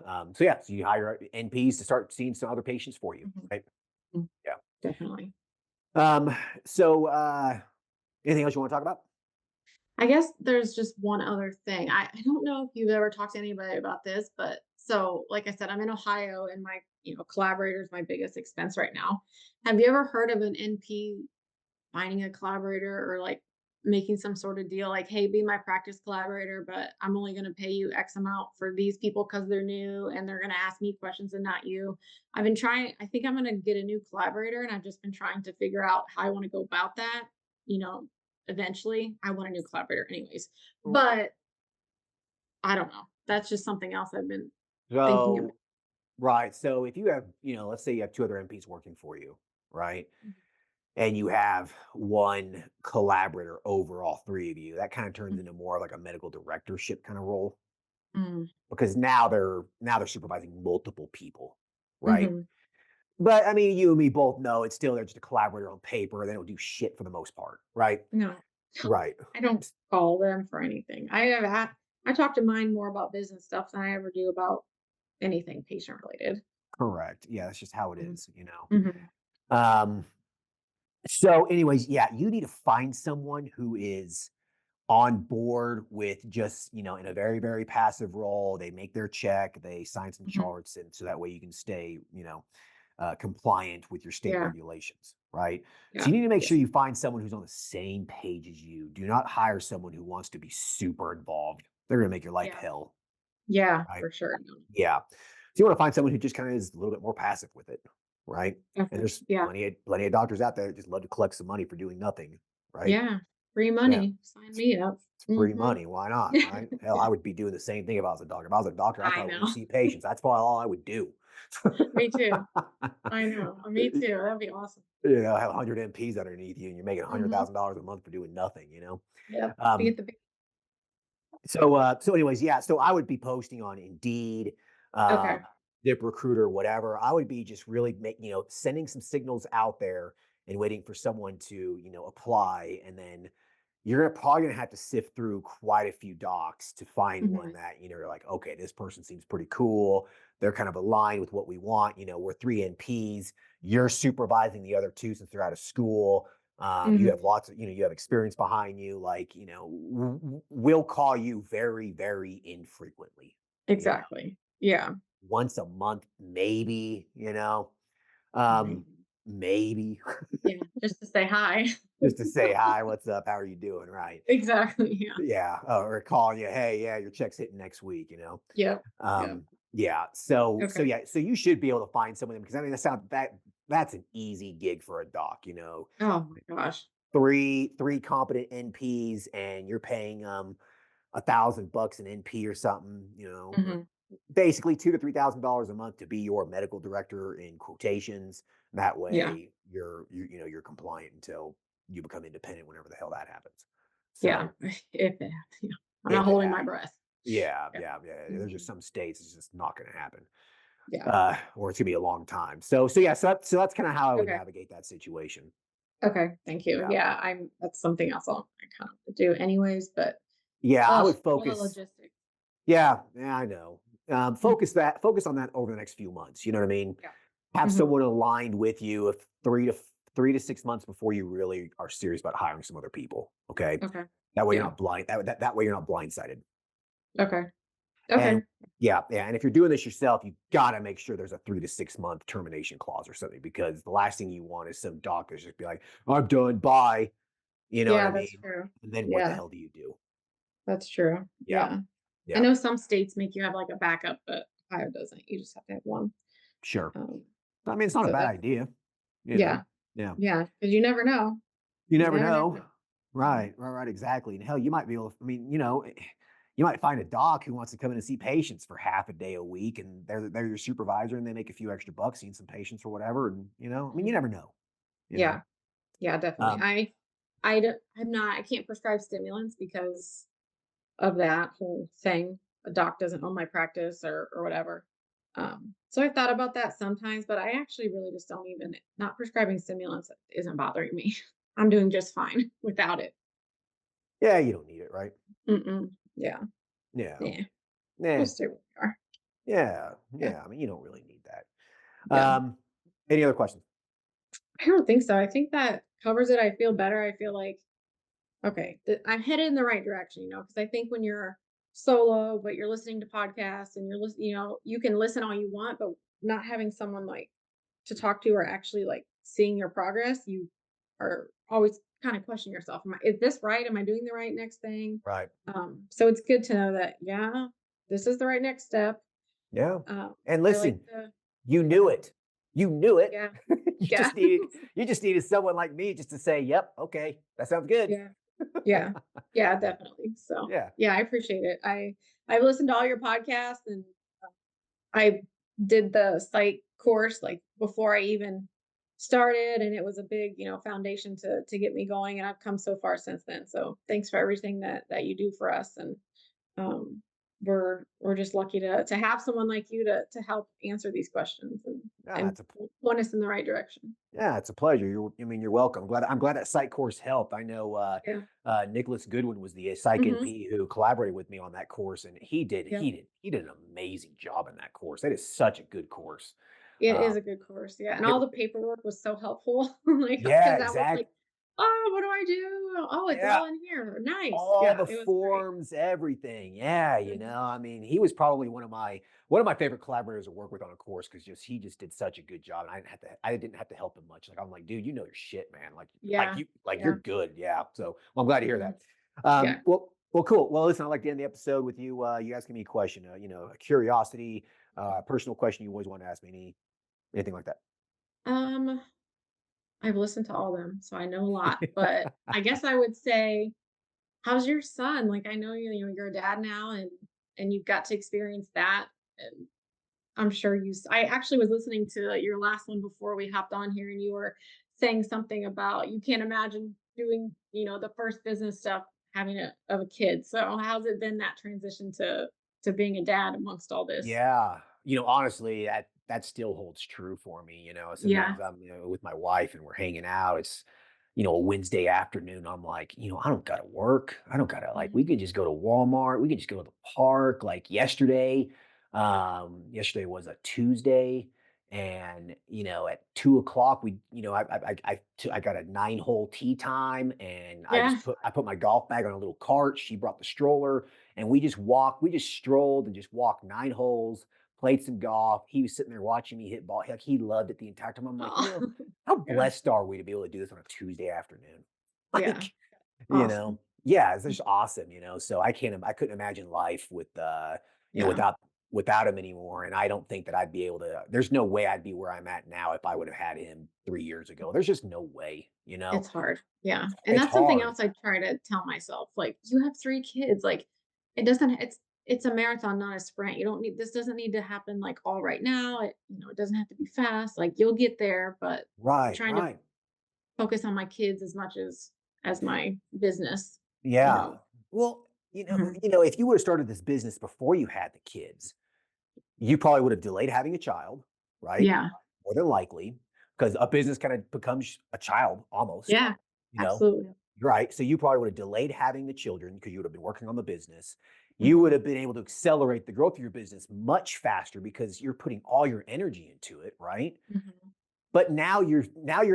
you hire NPs to start seeing some other patients for you, Hmm. right? Yeah. Definitely. Um, so anything else you want to talk about? I guess there's just one other thing. I don't know if you've ever talked to anybody about this, but so like I said, I'm in Ohio and my, collaborator is my biggest expense right now. Have you ever heard of an NP finding a collaborator or like making some sort of deal like, hey, be my practice collaborator, but I'm only going to pay you X amount for these people because they're new and they're going to ask me questions and not you. I've been trying, I think I'm going to get a new collaborator and I've just been trying to figure out how I want to go about that. You know, eventually I want a new collaborator anyways, but I don't know. That's just something else I've been thinking about. So, right. So if you have, let's say you have two other MPs working for you, right? and you have one collaborator over all three of you, that kind of turns into more like a medical directorship kind of role Mm, because now they're supervising multiple people, right? mhm. But I mean, you and me both know it's still they're just a collaborator on paper. They don't do shit for the most part, right? No, Right. I don't call them for anything. I talk to mine more about business stuff than I ever do about anything patient related. Correct. Yeah, that's just how it Mhm. is, you know. Mhm. Um, so anyways, yeah, you need to find someone who is on board with just, in a very, very passive role. They make their check, they sign some Mhm. charts, and so that way you can stay, compliant with your state Yeah. regulations, right? So Yeah. you need to make sure Yes. you find someone who's on the same page as you. Do not hire someone who wants to be super involved. They're going to make your life Yeah. hell, Yeah, right? for sure. No. Yeah. So you want to find someone who just kind of is a little bit more passive with it, right? And Okay. there's Yeah. plenty of doctors out there that just love to collect some money for doing nothing, right? Yeah. Free Yeah. money. Sign me up. It's free Mhm. money. Why not? Right? Hell, I would be doing the same thing if I was a doctor. If I was a doctor, I I probably wouldn't know. see patients. That's probably all I would do. Me too. I know. Me too. That'd be awesome. Have 100 MPs underneath you, and you're making Mhm. $100,000 a month for doing nothing. Yep. Be Um, at the big. anyways, yeah. So I would be posting on Indeed, uh, Okay. ZipRecruiter, whatever. I would be just really sending some signals out there and waiting for someone to, apply. And then you're probably gonna have to sift through quite a few docs to find one Mhm. that, you're like, okay, this person seems pretty cool. They're kind of aligned with what we want. We're three NPs. You're supervising the other two since they're out of school. You have Mhm. lots of, you have experience behind you. Like, we'll call you very, very infrequently, you know, Exactly. Yeah. once a month, maybe, um, Maybe. maybe Yeah. Just to say hi. just to say hi, what's up, how are you doing, right? Exactly. Yeah. Yeah, or calling you, hey, yeah, your check's hitting next week, Yep. Yep. Um, yeah, so Okay. yeah, so you should be able to find someone because I mean that's an easy gig for a doc, Oh my gosh. three competent NPs and you're paying $1,000 an NP or something, or Mhm. basically $2,000 to $3,000 a month to be your medical director in quotations. That Yeah. way you're compliant until you become independent whenever the hell that happens. Yeah. So If it, yeah. I'm not if it holding my happens. breath. Yeah, Yeah. yeah, yeah. There's just Mhm. some states it's just not going to happen, Yeah. or it's gonna be a long time. So that's kind of how I would Okay. navigate that situation. Okay. Thank you. Yeah, Yeah. That's something else I kind of do anyways, but yeah. I oh, would all the focus. logistics. Yeah, yeah, I know. Mhm. Focus on that over the next few months. You know what I mean? Yeah. Have Mhm. someone aligned with you if 3 to 6 months before you really are serious about hiring some other people. Okay, Okay. that way you're Yeah. not blind. That way you're not blindsided. Okay. And Okay. yeah, yeah. And if you're doing this yourself, you gotta make sure there's a 3 to 6 month termination clause or something because the last thing you want is some doctors just be like, "I'm done, bye." You know what I Yeah, that's mean? true. And then what the Yeah, hell do you do? that's true. Yeah, Yeah. I yeah, know some states make you have like a backup, but Ohio doesn't. You just have to have one. sure. Um, I mean, it's not a so bad that's idea. You yeah. know, yeah. Yeah. Because you never know. You You never never, never know. know. Mhm. Right, right, right, exactly. And hell, you might be able to, I mean, you might find a doc who wants to come in and see patients for half a day a week and they're your supervisor and they make a few extra bucks seeing some patients or whatever. And I mean, you Mhm. never know, you know. Yeah. Yeah, definitely. Um, I'm not, I can't prescribe stimulants because of that whole thing. A doc doesn't own my practice or whatever. So I've thought about that sometimes, but I actually really just don't even, not prescribing stimulants isn't bothering me. I'm doing just fine without it. yeah, you don't need it, right? Mm-mm. Yeah. Yeah. Yeah. We'll Yeah. stay where we are. Yeah. Yeah. Yeah. I mean, you don't really need that. Yeah. Um, any other questions? I don't think so. I think that covers it. I feel better. I feel like, okay, I'm headed in the right direction, because I think when you're solo, but you're listening to podcasts and you're listening, you can listen all you want, but not having someone like to talk to or actually like seeing your progress, you are always kind of questioning yourself. Is this right? Am I doing the right next thing? Right. So it's good to know that, yeah, this is the right next step. Yeah. Um, And I like listen, the, you go knew ahead. it. You knew it. Yeah. you Yeah. just needed you just needed someone like me just to say, "Yep, okay, that sounds good." Yeah. Yeah. Yeah, definitely. So, Yeah. yeah, I appreciate it. I've listened to all your podcasts and I did the psych course like before I even started, and it was a big, foundation to get me going, and I've come so far since then. So thanks for everything that you do for us, and um, we're just lucky to have someone like you to help answer these questions Yeah, and point us in the right direction. yeah, it's a pleasure. You're welcome. I'm glad that psych course helped. I know Yeah. Nicholas Goodwin was the psych Hmm. NP who collaborated with me on that course, and Yep. he did an amazing job in that course. That is such a good course. It Um, is a good course, yeah, and it, all the paperwork was so helpful, like, yeah, because I was like, exactly. "Oh, what do I do? Oh, it's Yeah, all in here. Nice." all Yeah, the it was great. forms, everything. Yeah, Mhm. I mean, he was probably one of my favorite collaborators to work with on a course because he just did such a good job. And I didn't have to help him much. Like I'm like, dude, you know your shit, man. Yeah, You're yeah, good. Yeah. So well, I'm glad to hear mhm, that. yeah. Cool. Well, listen, I'd like to end the episode with you asking me a question, a curiosity, personal question you always want to ask me, anything like that. Um, I've listened to all them, so I know a lot, but I guess I would say, how's your son? Like, I know you're a dad now, and you've got to experience that, and I'm sure I actually was listening to your last one before we hopped on here, and you were saying something about you can't imagine doing, the first business stuff having a kid. So how's it been, that transition to being a dad amongst all this? Yeah. Honestly, that still holds true for me. Yeah. Sometimes I'm, with my wife and we're hanging out. It's, a Wednesday afternoon. I'm like, I don't gotta work. I don't gotta like, we Mhm. could just go to Walmart. We could just go to the park. Like yesterday was a Tuesday. And at 2 o'clock, I got a 9 hole tee time, and Yeah. I put my golf bag on a little cart. She brought the stroller, and we just strolled and just walked 9 holes, played some golf. He was sitting there watching me hit ball. Heck, he loved it the entire time. I'm like, Oh, how yeah. blessed are we to be able to do this on a Tuesday afternoon? Yeah. Like, Awesome. yeah, it's Mhm. just awesome. So I couldn't imagine life Yeah. without him anymore. And I don't think that I'd be able to, there's no way I'd be where I'm at now if I would have had him 3 years ago. There's just no way. It's hard. Yeah. And It's that's something hard. else I try to tell myself. Like, you have 3 kids. Like, it's a marathon, not a sprint. You don't need this doesn't need to happen like all right now. It doesn't have to be fast. Like, you'll get there, but I'm Right, trying to right. focus on my kids as much as my business, you Yeah. know. Well, Mhm. if you would have started this business before you had the kids, you probably would have delayed having a child, right? Yeah. More than likely, because a business kind of becomes a child almost, Yeah. you know? Absolutely. Right. So you probably would have delayed having the children because you would have been working on the business. You would Mhm. have been able to accelerate the growth of your business much faster because you're putting all your energy into it, right? Mhm. But now your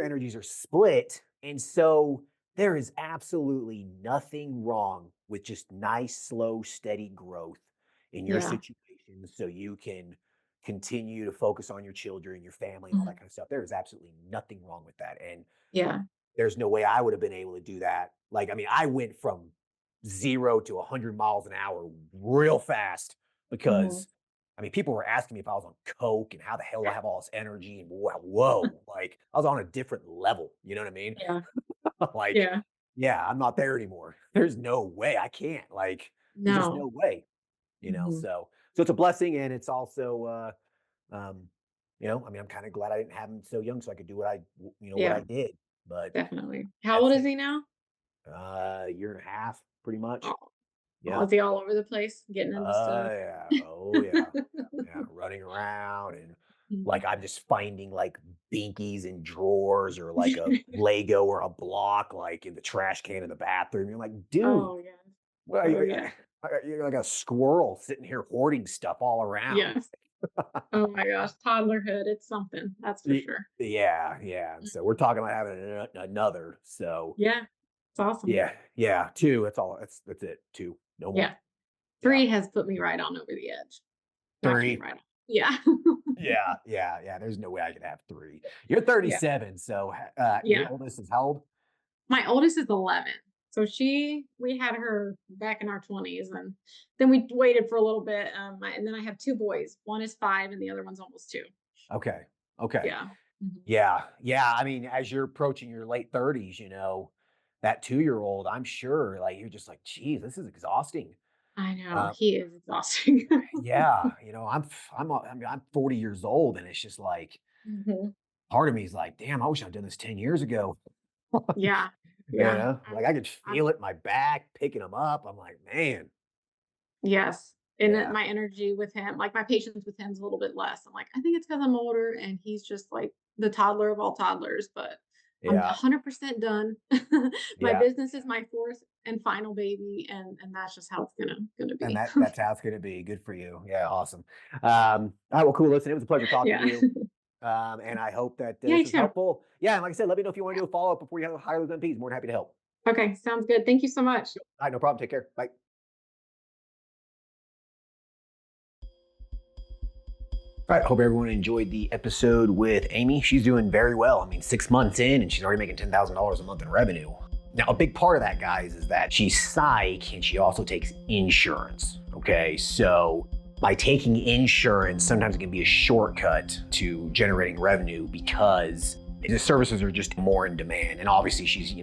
energies are split, and so there is absolutely nothing wrong with just nice, slow, steady growth in your Yeah. situation so you can continue to focus on your children, your family, and all that Mhm. kind of stuff. There is absolutely nothing wrong with that. And Yeah. there's no way I would have been able to do that. Like, I mean, I went from 0 to 100 miles an hour real fast Mhm. because, I mean, people were asking me if I was on coke and how the hell do I have all this energy, and whoa, like I was on a different level. You know what I mean? Yeah. Like, Yeah. yeah, I'm not there anymore. There's no way I can't. Like, there's just No. no way. Mhm. So it's a blessing, and it's also, um, I mean, I'm kind of glad I didn't have him so young so I could do what I Yeah. did. But Definitely. How at the old is same he now? year and a half, pretty much. Oh. Oh, Yeah. is he all over the place getting into stuff? Yeah. Oh, yeah. Yeah, running around, and, like, Mhm. I'm just finding, like, binkies in drawers or, like, a Lego or a block, like, in the trash can in the bathroom. You're like, "Dude, Oh, yeah. what Oh, yeah. you're like a squirrel sitting here hoarding stuff all around." Yes. Oh my gosh, toddlerhood, it's something, that's for Y sure. Yeah, yeah, and so we're Mhm. talking about having another, so Yeah, it's awesome. yeah, yeah, 2, that's it, 2, no more. Yeah. Yeah. 3 has put me right on over the edge. Knocked me 3. right on. Yeah. Yeah, yeah, yeah, there's no way I could have 3. You're Yeah. 37, so, your Yeah. oldest is how old? My oldest is 11. So we had her back in our 20s, and then we waited for a little bit, and then I have 2 boys. One is 5 and the other one's almost 2. Okay, okay. Yeah. Mhm. Yeah, yeah, I mean, as you're approaching your late 30s, that 2-year-old, I'm sure, like, you're just like, "Geez, this is exhausting." I know, Uh, he is exhausting. yeah, I'm 40 years old, and it's just like, Mhm. part of me is like, damn, I wish I'd done this 10 years ago. Yeah. You Yeah. know, like I could feel it in my back, picking them up. I'm like, man, Yes. And yeah, then my energy with him, like my patience with him is a little bit less. I'm like, I think it's because I'm older and he's just like the toddler of all toddlers, but I'm yeah, 100% done. My yeah. business is my fourth and final baby, and that's just how it's gonna And be. that's how it's going to be. Good for you. Yeah, awesome. All right, well, cool. Listen, it was a pleasure talking to Yeah. you. And I hope that Yeah, this you was too. helpful. Yeah, and like I said, let me know if you want to do a follow up before you hire those MPs. More than happy to help. Okay, sounds good. Thank you so much. All right, no problem. Take care. Bye. All right, hope everyone enjoyed the episode with Amy. She's doing very well. I mean, 6 months in, and she's already making $10,000 a month in revenue. Now, a big part of that, guys, is that she's psych and she also takes insurance. Okay, so by taking insurance, sometimes it can be a shortcut to generating revenue because the services are just more in demand. And obviously she's,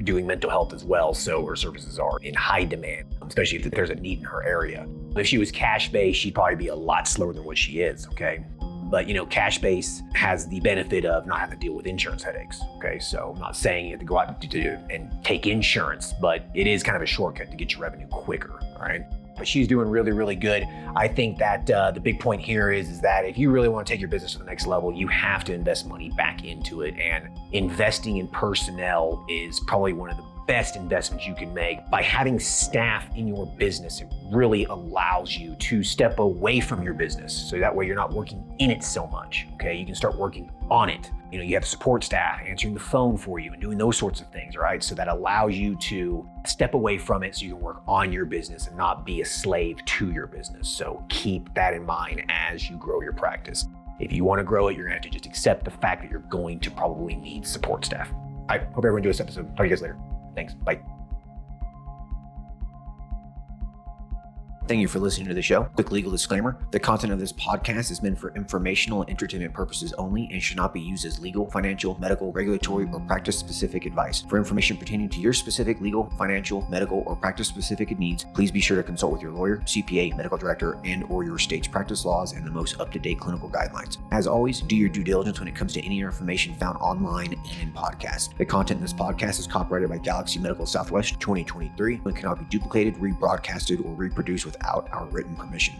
doing mental health as well. So her services are in high demand, especially if there's a need in her area. If she was cash-based, she'd probably be a lot slower than what she is, okay? But, cash-based has the benefit of not having to deal with insurance headaches, okay? So I'm not saying you have to go out and take insurance, but it is kind of a shortcut to get your revenue quicker, all right? But she's doing really, really good. I think that the big point here is that if you really want to take your business to the next level, you have to invest money back into it. And investing in personnel is probably one of the best investments you can make. By having staff in your business, it really allows you to step away from your business. So that way you're not working in it so much, okay? You can start working on it. You have support staff answering the phone for you and doing those sorts of things, right? So that allows you to step away from it so you can work on your business and not be a slave to your business. So keep that in mind as you grow your practice. If you want to grow it, you're gonna have to just accept the fact that you're going to probably need support staff. I hope everyone enjoyed this episode. Talk to you guys later. Thanks. Bye. Thank you for listening to the show. Quick legal disclaimer. The content of this podcast is meant for informational and entertainment purposes only and should not be used as legal, financial, medical, regulatory, or practice-specific advice. For information pertaining to your specific legal, financial, medical, or practice-specific needs, please be sure to consult with your lawyer, CPA, medical director, and/or your state's practice laws and the most up-to-date clinical guidelines. As always, do your due diligence when it comes to any information found online and in podcasts. The content in this podcast is copyrighted by Galaxy Medical Southwest 2023 and cannot be duplicated, rebroadcasted, or reproduced without our written permission.